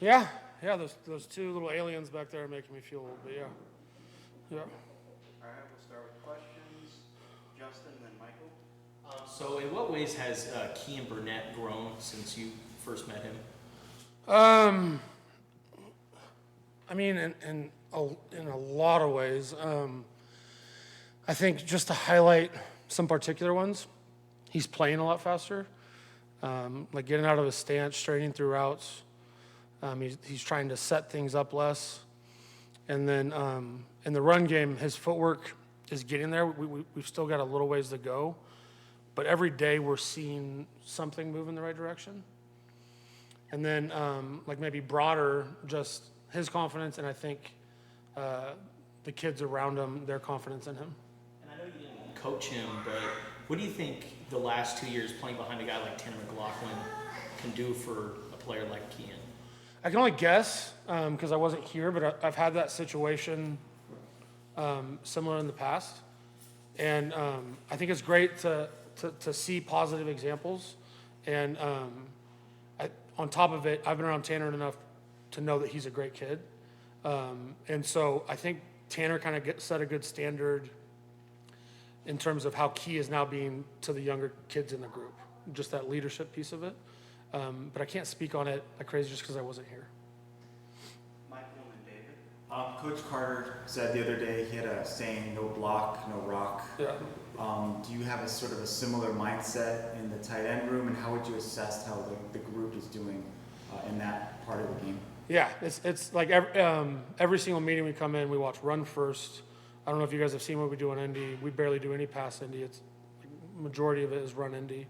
Yeah, yeah, those two little aliens back there are making me feel old, but yeah. Yeah. All right, we'll start with questions. Justin, then Michael. So in what ways has Kean Burnett grown since you first met him? I mean, in a lot of ways. I think just to highlight some particular ones, he's playing a lot faster, like getting out of his stance, straighting through routes. He's trying to set things up less. And then in the run game, his footwork is getting there. We've still got a little ways to go. But every day we're seeing something move in the right direction. And then like maybe broader, just his confidence, and I think the kids around him, their confidence in him. And I know you didn't coach him, but what do you think the last 2 years playing behind a guy like Tanner McLaughlin can do for a player like Kean? I can only guess because I wasn't here, but I've had that situation similar in the past. And I think it's great to see positive examples. And on top of it, I've been around Tanner enough to know that he's a great kid. And so I think Tanner kind of set a good standard in terms of how Key is now being to the younger kids in the group, just that leadership piece of it. But I can't speak on it like crazy just because I wasn't here. Michael and David. Coach Carter said the other day he had a saying, no block, no rock. Yeah. Do you have a sort of a similar mindset in the tight end room, and how would you assess how the group is doing in that part of the game? Yeah, it's like every single meeting we come in, we watch run first. I don't know if you guys have seen what we do on Indy. We barely do any pass Indy. It's majority of it is run Indy.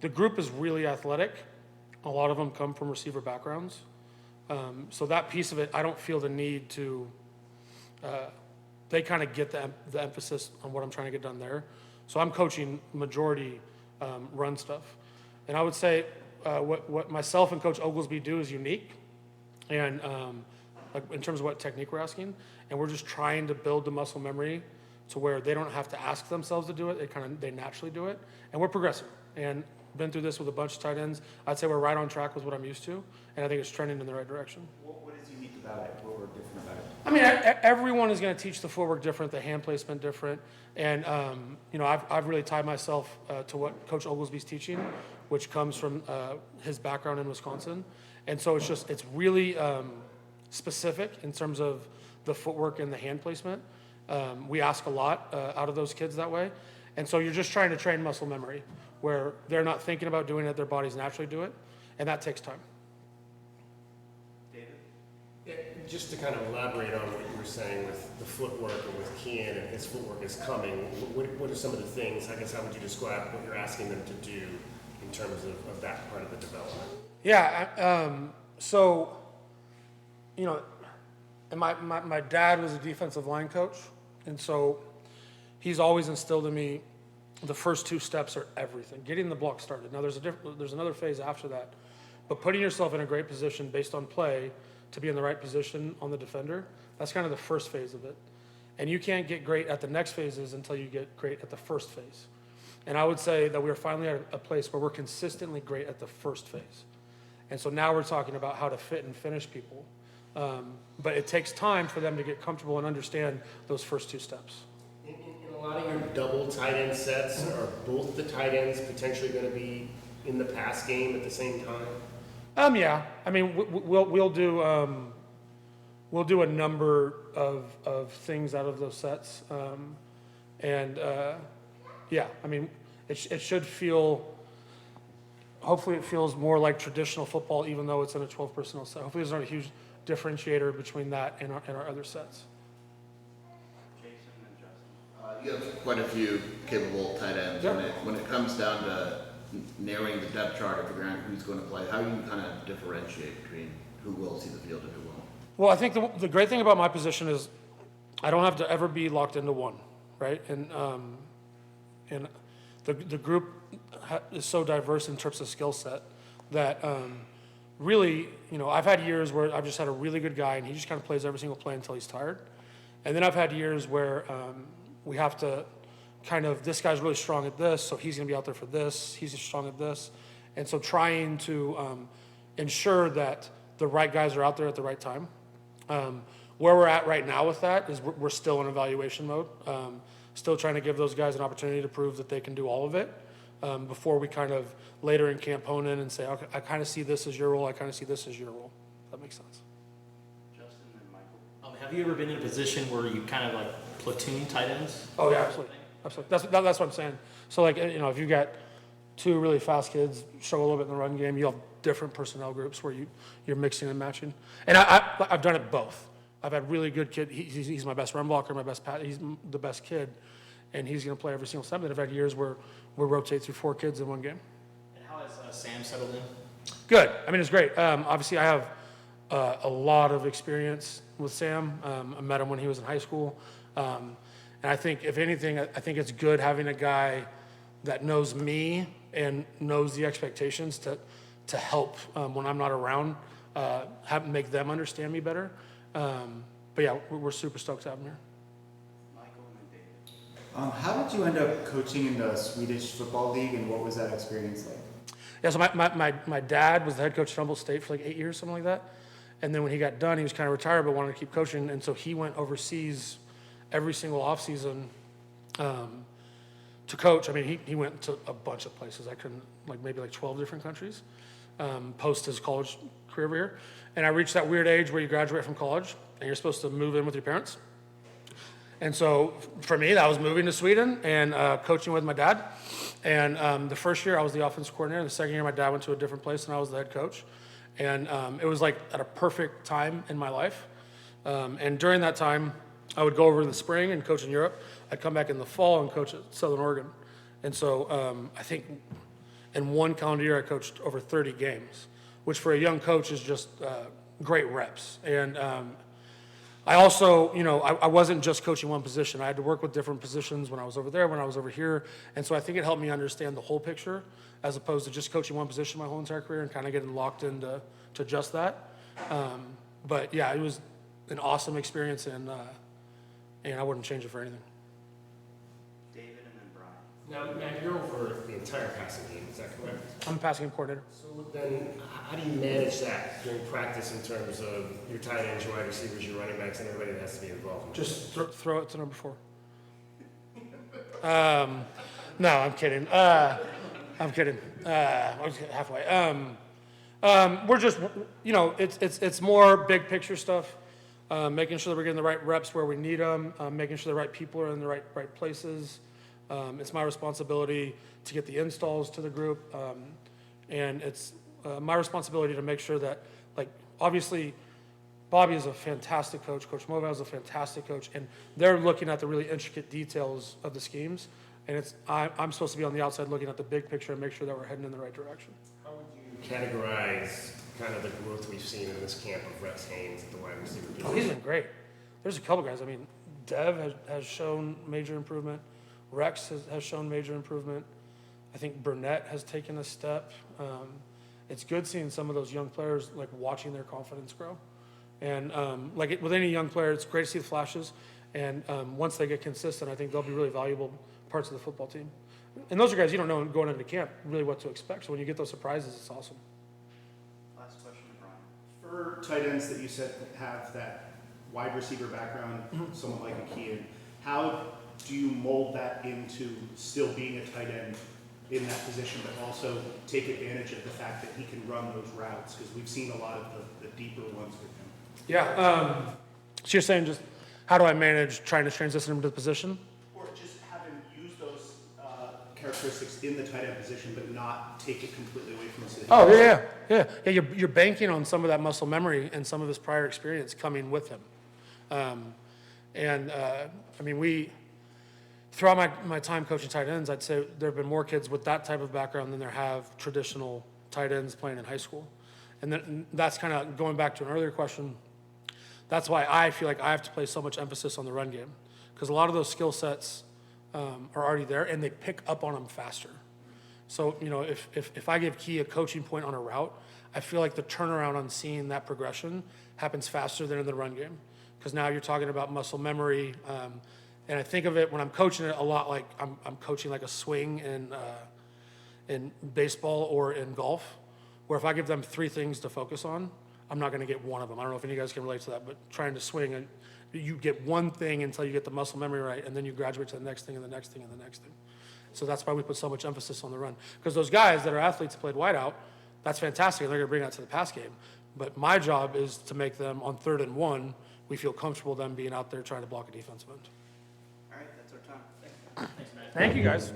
The group is really athletic. A lot of them come from receiver backgrounds. So that piece of it, I don't feel the need to, they kind of get the emphasis on what I'm trying to get done there. So I'm coaching majority run stuff. And I would say what myself and Coach Oglesby do is unique. And like in terms of what technique we're asking. And we're just trying to build the muscle memory to where they don't have to ask themselves to do it. They naturally do it. And we're progressive. And been through this with a bunch of tight ends. I'd say we're right on track with what I'm used to, and I think it's trending in the right direction. What is unique about it? What we're different about it? I mean, everyone is going to teach the footwork different, the hand placement different, and I've really tied myself to what Coach Oglesby's teaching, which comes from his background in Wisconsin, and so it's really specific in terms of the footwork and the hand placement. We ask a lot out of those kids that way, and so you're just trying to train muscle memory, where they're not thinking about doing it, their bodies naturally do it, and that takes time. David? Yeah, just to kind of elaborate on what you were saying with the footwork and with Kean and his footwork is coming, what are some of the things, I guess, how would you describe what you're asking them to do in terms of that part of the development? Yeah, so, and my dad was a defensive line coach, and so he's always instilled in me the first two steps are everything. Getting the block started. Now there's another phase after that, but putting yourself in a great position based on play to be in the right position on the defender, that's kind of the first phase of it. And you can't get great at the next phases until you get great at the first phase. And I would say that we are finally at a place where we're consistently great at the first phase. And so now we're talking about how to fit and finish people. But it takes time for them to get comfortable and understand those first two steps. In a lot of your double tight end sets, are both the tight ends potentially going to be in the pass game at the same time? Yeah. I mean, we'll do a number of things out of those sets, yeah. I mean, it should feel. Hopefully, it feels more like traditional football, even though it's in a 12 personnel set. Hopefully, there's not a huge differentiator between that and our other sets. You have quite a few capable tight ends. Yep. When it comes down to narrowing the depth chart or figuring out who's going to play, how do you kind of differentiate between who will see the field and who won't? Well, I think the great thing about my position is I don't have to ever be locked into one, right? And the group is so diverse in terms of skill set that really, I've had years where I've just had a really good guy and he just kind of plays every single play until he's tired. And then I've had years where we have to kind of, this guy's really strong at this, so he's going to be out there for this. He's strong at this. And so trying to ensure that the right guys are out there at the right time. Where we're at right now with that is we're still in evaluation mode. Still trying to give those guys an opportunity to prove that they can do all of it before we kind of later in camp hone in and say, okay, I kind of see this as your role, I kind of see this as your role. If that makes sense. Justin and Michael. Have you ever been in a position where you kind of like platoon tight ends? Oh, yeah, absolutely. Absolutely. That's what I'm saying. So, like, you know, if you've got two really fast kids, struggle a little bit in the run game, you have different personnel groups where you're mixing and matching. And I've done it both. I've had really good kid. He's my best run blocker, my best he's the best kid, and he's going to play every single snap. And I've had years where we rotate through 4 kids in one game. And how has Sam settled in? Good. I mean, it's great. Obviously, I have a lot of experience with Sam. I met him when he was in high school. And I think, if anything, I think it's good having a guy that knows me and knows the expectations to help when I'm not around, make them understand me better. But yeah, we're super stoked to have him here. Michael and then David. How did you end up coaching in the Swedish football league, and what was that experience like? Yeah, so my dad was the head coach at Humboldt State for like 8 years, something like that. And then when he got done, he was kind of retired, but wanted to keep coaching. And so he went overseas every single offseason to coach. I mean, he went to a bunch of places. I couldn't, maybe 12 different countries post his college career over here. And I reached that weird age where you graduate from college and you're supposed to move in with your parents. And so for me, that was moving to Sweden and coaching with my dad. And the first year I was the offensive coordinator. The second year my dad went to a different place and I was the head coach. And it was like at a perfect time in my life. And during that time, I would go over in the spring and coach in Europe. I'd come back in the fall and coach at Southern Oregon. And so I think in one calendar year I coached over 30 games, which for a young coach is just great reps. And I also, I wasn't just coaching one position. I had to work with different positions when I was over there, when I was over here. And so I think it helped me understand the whole picture as opposed to just coaching one position my whole entire career and kind of getting locked into just that. But yeah, it was an awesome experience, and I wouldn't change it for anything. David and then Brian. Now, Matt, you're over the entire passing game, is that correct? I'm a passing game coordinator. So then, how do you manage that during practice in terms of your tight ends, your wide receivers, your running backs, and everybody that has to be involved? Just throw it to number 4. No, I'm kidding. I'm kidding. I was halfway. We're just, it's more big picture stuff. Making sure that we're getting the right reps where we need them. Making sure the right people are in the right places. It's my responsibility to get the installs to the group, and it's my responsibility to make sure that, obviously, Bobby is a fantastic coach. Coach Movell is a fantastic coach, and they're looking at the really intricate details of the schemes. And I'm supposed to be on the outside looking at the big picture and make sure that we're heading in the right direction. How would you categorize kind of the growth we've seen in this camp of Rex Haynes at the wide receiver position? Oh, he's been great. There's a couple guys. I mean, Dev has shown major improvement. Rex has shown major improvement. I think Burnett has taken a step. It's good seeing some of those young players, watching their confidence grow. And with any young player, it's great to see the flashes. And once they get consistent, I think they'll be really valuable parts of the football team. And those are guys you don't know going into camp really what to expect. So when you get those surprises, it's awesome. Last question to Brian. For tight ends that you said have that wide receiver background, someone like a Kean, how do you mold that into still being a tight end in that position, but also take advantage of the fact that he can run those routes? Because we've seen a lot of the deeper ones with him. Yeah. So you're saying just how do I manage trying to transition him to the position? Or just have him use those characteristics in the tight end position, but not take it completely away from us. Oh, yeah. You're banking on some of that muscle memory and some of his prior experience coming with him. I mean, throughout my time coaching tight ends, I'd say there have been more kids with that type of background than there have traditional tight ends playing in high school. And then that's kind of going back to an earlier question. That's why I feel like I have to place so much emphasis on the run game, because a lot of those skill sets are already there and they pick up on them faster. So, if I give Key a coaching point on a route, I feel like the turnaround on seeing that progression happens faster than in the run game, because now you're talking about muscle memory. And I think of it when I'm coaching it a lot like I'm coaching like a swing in baseball or in golf, where if I give them 3 things to focus on, I'm not going to get one of them. I don't know if any of you guys can relate to that, but trying to swing, and you get one thing until you get the muscle memory right, and then you graduate to the next thing and the next thing and the next thing. So that's why we put so much emphasis on the run. Because those guys that are athletes that played wideout, that's fantastic, and they're going to bring that to the pass game. But my job is to make them, on 3rd and 1, we feel comfortable them being out there trying to block a defensive end. All right, that's our time. Thank you, guys.